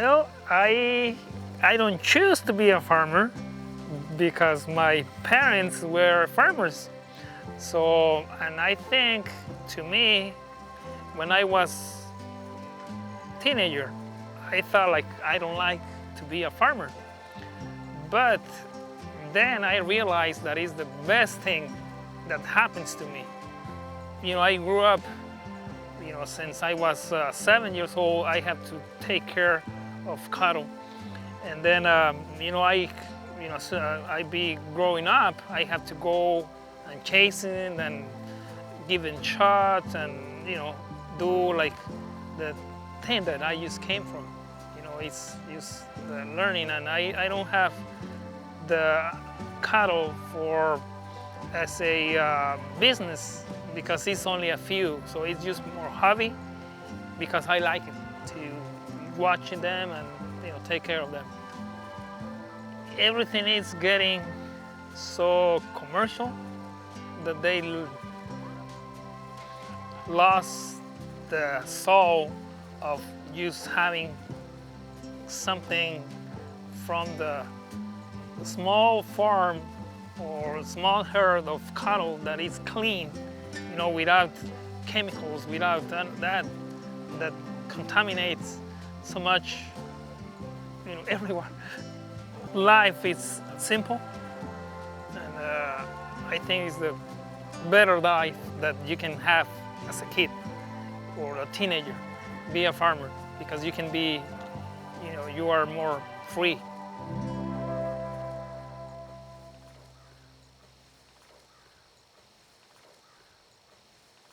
Well, I don't choose to be a farmer because my parents were farmers. So, and I think to me, when I was teenager, I thought like I don't like to be a farmer. But then I realized that is the best thing that happens to me. I grew up, since I was 7 years old, I had to take care of cattle. And then, so I be growing up, I have to go and chasing and giving shots and, do like the thing that I just came from. It's just the learning, and I don't have the cattle for as a business because it's only a few, so it's just more hobby because I like it to watching them and take care of them. Everything is getting so commercial that they lost the soul of just having something from the small farm or small herd of cattle that is clean, without chemicals, without that contaminates so much, everyone. Life is simple, and I think it's the better life that you can have as a kid or a teenager. Be a farmer because you can be, you are more free.